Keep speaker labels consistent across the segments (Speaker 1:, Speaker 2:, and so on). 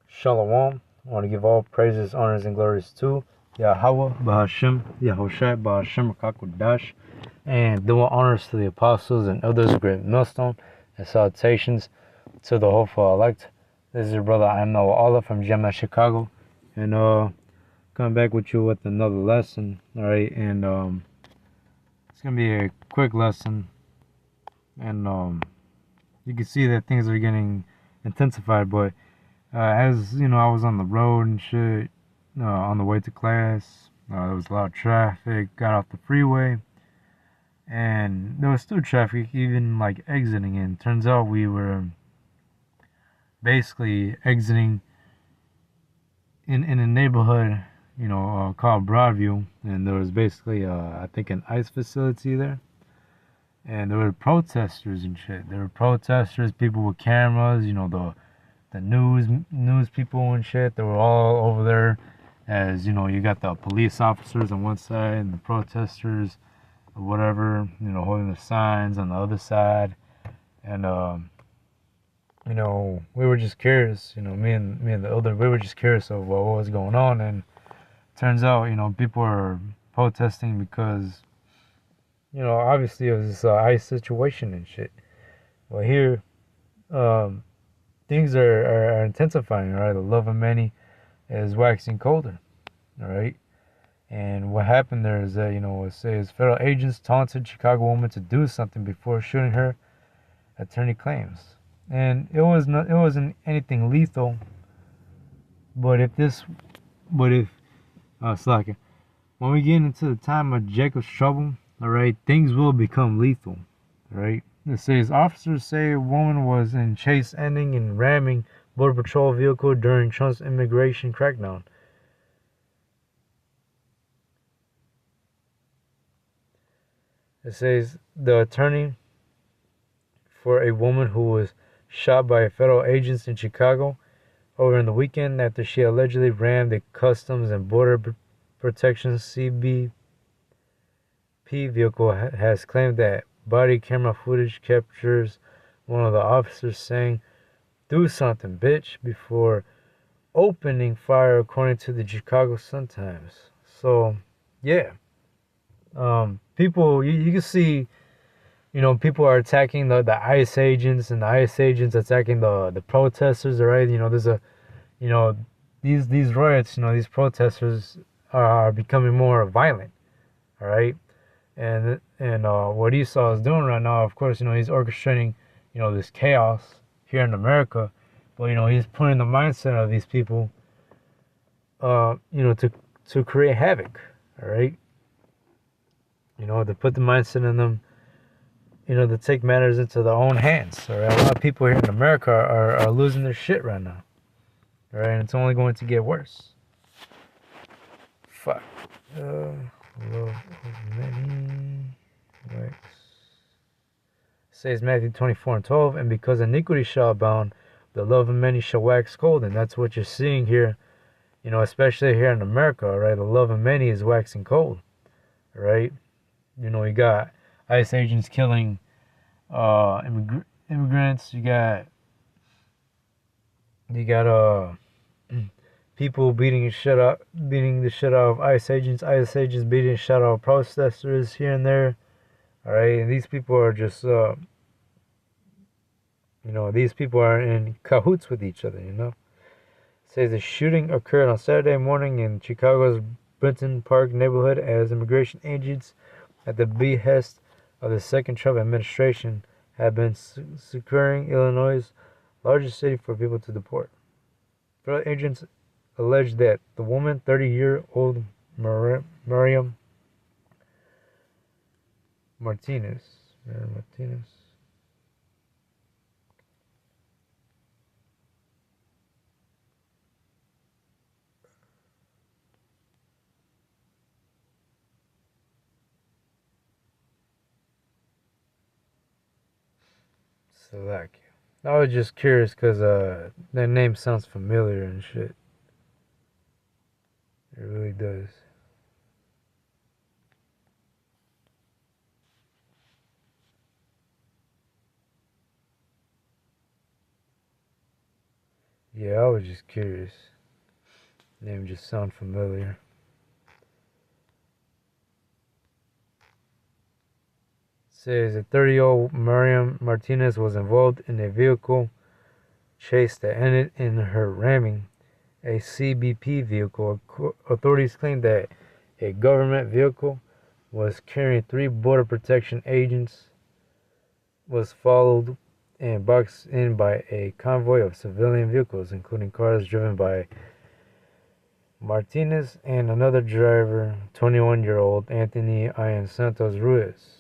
Speaker 1: Shalom. I want to give all praises, honors, and glories to Yahweh, Bahashem, Yahushai, Bahashem, Rakakwadash, and do honors to the apostles and elders of Great Millstone, and salutations to the hopeful elect. This is your brother, I am Noah Allah from Gemini, Chicago, and coming back with you with another lesson, alright, and it's going to be a quick lesson, and you can see that things are getting intensified, but as you know, I was on the road and shit, on the way to class. There was a lot of traffic. Got off the freeway, and there was still traffic, even like exiting. And turns out we were basically exiting in a neighborhood, called Broadview, and there was basically, I think, an ICE facility there. And there were protesters and shit. There were protesters, people with cameras, the news people and shit. They were all over there. As you got the police officers on one side and the protesters or whatever, holding the signs on the other side. And we were just curious, me and the elder, we were just curious of what was going on. And turns out, people are protesting because obviously it was this ICE situation and shit. Well, here, things are intensifying, right? The love of many is waxing colder, all right? And what happened there is that, it says federal agents taunted Chicago woman to do something before shooting her, attorney claims. And it wasn't anything lethal, but Slacker, when we get into the time of Jacob's trouble, all right, things will become lethal, all right? It says officers say a woman was in chase ending in ramming Border Patrol vehicle during Trump's immigration crackdown. It says the attorney for a woman who was shot by federal agents in Chicago over in the weekend after she allegedly rammed a Customs and Border Protection CBP vehicle has claimed that body camera footage captures one of the officers saying, "Do something, bitch," before opening fire, according to the Chicago Sun-Times. So, yeah. People, you can see, people are attacking the ICE agents, and the ICE agents attacking the protesters, right? There's these riots, these protesters are becoming more violent, all right? And what Esau is doing right now, of course, he's orchestrating, this chaos here in America, but he's putting the mindset of these people, to create havoc, all right? To put the mindset in them, to take matters into their own hands. All right, a lot of people here in America are losing their shit right now. All right, and it's only going to get worse. Fuck. Love many wax. Says Matthew 24:12, and because iniquity shall abound, the love of many shall wax cold, and that's what you're seeing here. Especially here in America. All right, the love of many is waxing cold. All right. You got ICE agents killing immigrants. You got people beating the shit out of ICE agents beating the shit out of protesters here and there. All right, and these people are just these people are in cahoots with each other. It says the shooting occurred on Saturday morning in Chicago's Brinton Park neighborhood as immigration agents, at the behest of the second Trump administration, have been securing Illinois' largest city for people to deport. Federal agents alleged that the woman, 30-year-old Miriam Martinez, Salakia. I was just curious because that name sounds familiar and shit. It really does. Yeah, I was just curious. Name just sound familiar. Says a 30-year-old Miriam Martinez was involved in a vehicle chase that ended in her ramming a CBP vehicle. Authorities claim that a government vehicle was carrying 3 border protection agents was followed and boxed in by a convoy of civilian vehicles, including cars driven by Martinez and another driver, 21-year-old Anthony Ian Santos Ruiz.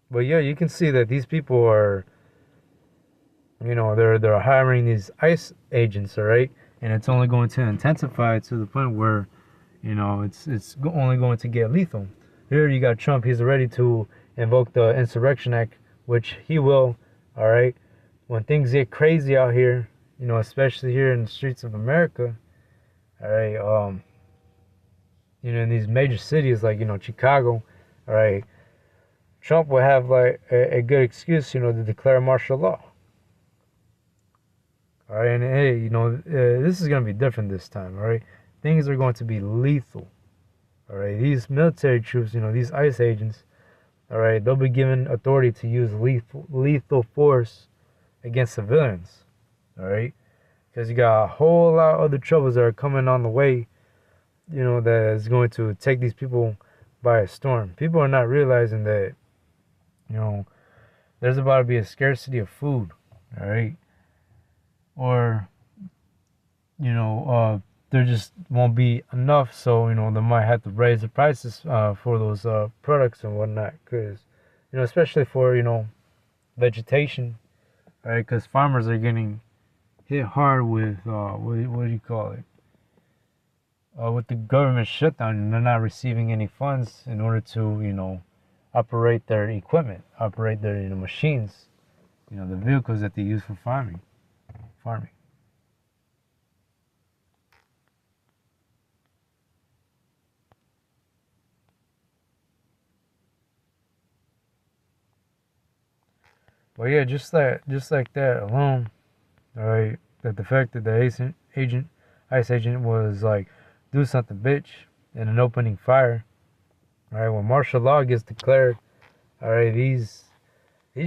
Speaker 1: But yeah, you can see that these people are, they're hiring these ICE agents, all right, and it's only going to intensify to the point where, it's only going to get lethal. Here you got Trump; he's ready to invoke the Insurrection Act, which he will, all right. When things get crazy out here, especially here in the streets of America, all right, in these major cities like Chicago, all right, Trump will have like a good excuse, to declare martial law. All right, and hey, this is gonna be different this time. All right, things are going to be lethal. All right, these military troops, these ICE agents, all right, they'll be given authority to use lethal force against civilians. All right, because you got a whole lot of other troubles that are coming on the way. That is going to take these people by a storm. People are not realizing that, there's about to be a scarcity of food. All right, or there just won't be enough, so they might have to raise the prices for those products and whatnot, because especially for vegetation, right? Because farmers are getting hit hard with what do you call it? With the government shutdown, and they're not receiving any funds in order to operate their equipment, operate their machines, the vehicles that they use for farming. But yeah, just like that alone, all right. That the fact that the ICE agent was like, do something, bitch, and an opening fire. All right, when martial law gets declared, all right, these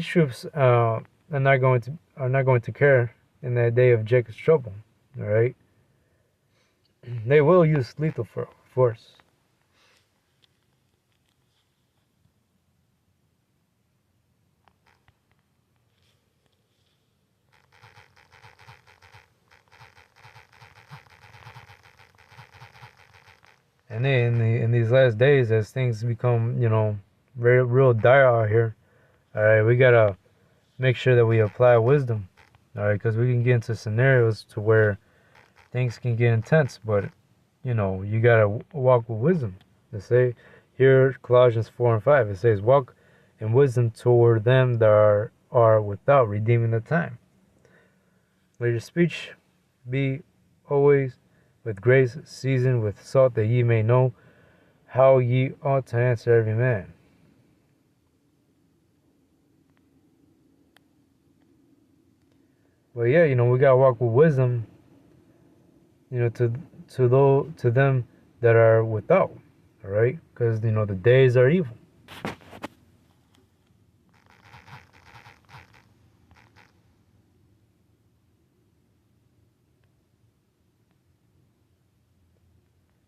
Speaker 1: troops are not going to care in that day of Jacob's trouble. All right, they will use lethal force. And then in these last days, as things become very real dire out here, all right, we gotta make sure that we apply wisdom, all right, because we can get into scenarios to where things can get intense, but you gotta walk with wisdom. They say here, Colossians 4:5, it says, "Walk in wisdom toward them that are without, redeeming the time. Let your speech be always with grace, seasoned with salt, that ye may know how ye ought to answer every man." But yeah, we gotta walk with wisdom, to them that are without. All right, because the days are evil.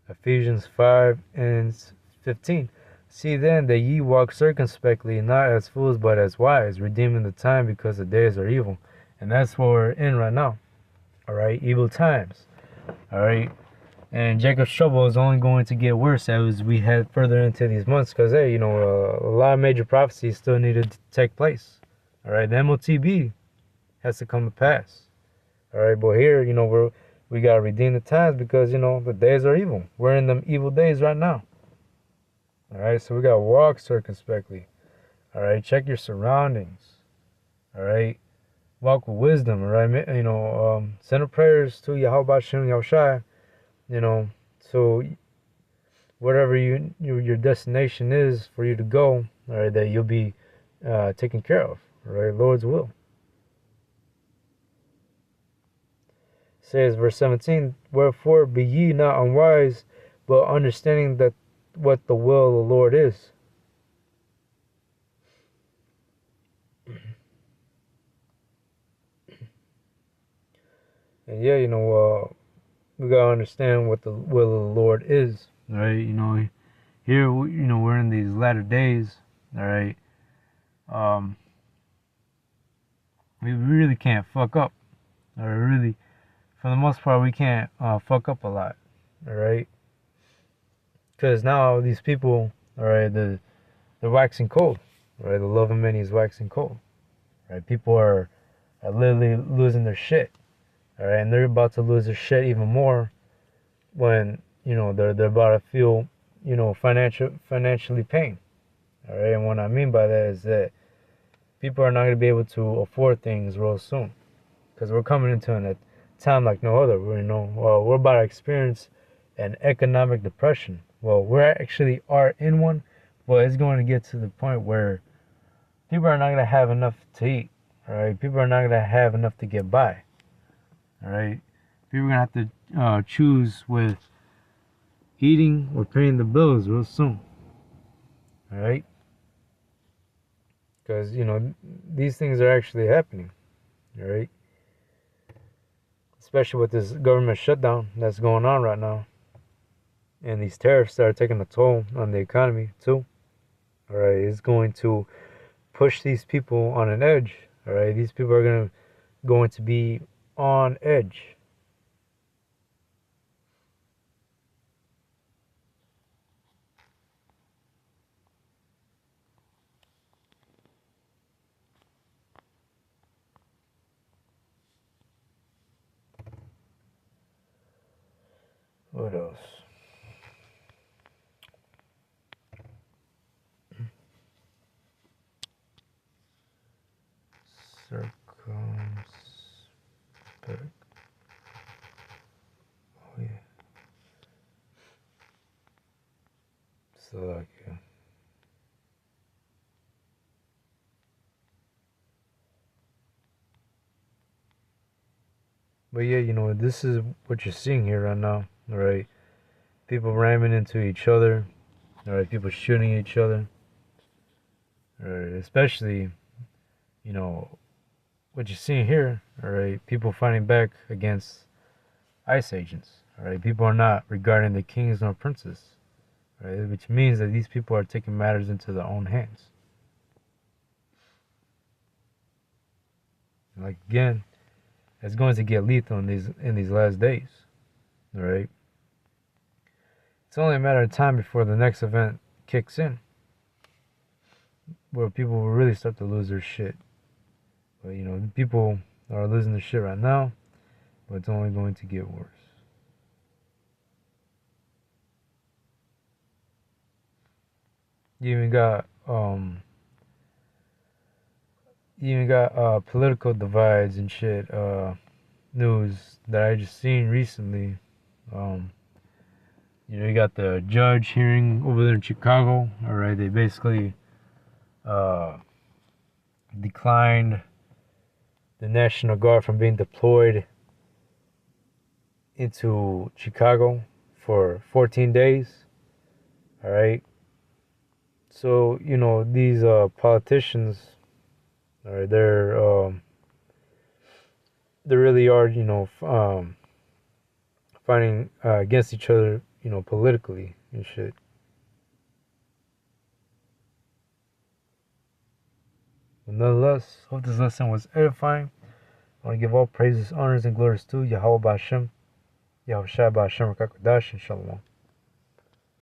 Speaker 1: Ephesians 5:15. See then that ye walk circumspectly, not as fools, but as wise, redeeming the time, because the days are evil. And that's what we're in right now. All right, evil times. All right, and Jacob's trouble is only going to get worse as we head further into these months, because hey, a lot of major prophecies still needed to take place. All right, the MOTB has to come to pass. All right, but here, we gotta redeem the times, because the days are evil. We're in them evil days right now. All right, so we gotta walk circumspectly. All right, check your surroundings. All right, walk with wisdom. All right, send up prayers to Yahweh Shem Yahushai. So whatever your destination is for you to go, all right, that you'll be taken care of. All right, Lord's will. says verse 17, wherefore be ye not unwise, but understanding that what the will of the Lord is. And yeah, we gotta understand what the will of the Lord is, right? Here, we're in these latter days, all right? We really can't fuck up, or really, for the most part, we can't fuck up a lot, all right? Because now these people, all right, they're waxing cold, right? The love of many is waxing cold, right? People are literally losing their shit, all right? And they're about to lose their shit even more when, they're about to feel, financially pain, all right? And what I mean by that is that people are not going to be able to afford things real soon, because we're coming into a time like no other. We're about to experience an economic depression. Well, we actually are in one, but it's going to get to the point where people are not going to have enough to eat. All right, people are not going to have enough to get by. All right, people are going to have to choose with eating or paying the bills real soon. All right, because these things are actually happening. All right, especially with this government shutdown that's going on right now. And these tariffs that are taking a toll on the economy too. All right, it's going to push these people on an edge. All right, these people are going to be on edge. What else? Circumspect. Oh yeah. Slovakia. But yeah, this is what you're seeing here right now, all right? People ramming into each other, all right? People shooting each other, all right? Especially, what you're seeing here, all right? People fighting back against ICE agents, all right? People are not regarding the kings nor princes, right? Which means that these people are taking matters into their own hands. Like again, it's going to get lethal in these last days, all right? It's only a matter of time before the next event kicks in, where people will really start to lose their shit. But people are losing their shit right now, but it's only going to get worse. You even got political divides and shit, news that I just seen recently. You got the judge hearing over there in Chicago. All right, they basically declined the National Guard from being deployed into Chicago for 14 days. All right. So these politicians, all right, they really are fighting against each other, politically and shit. But nonetheless, hope this lesson was edifying. I want to give all praises, honors, and glories to Yahweh Ba'Shem, Yahushua Ba'Shem, Rakakodash, and Shalom.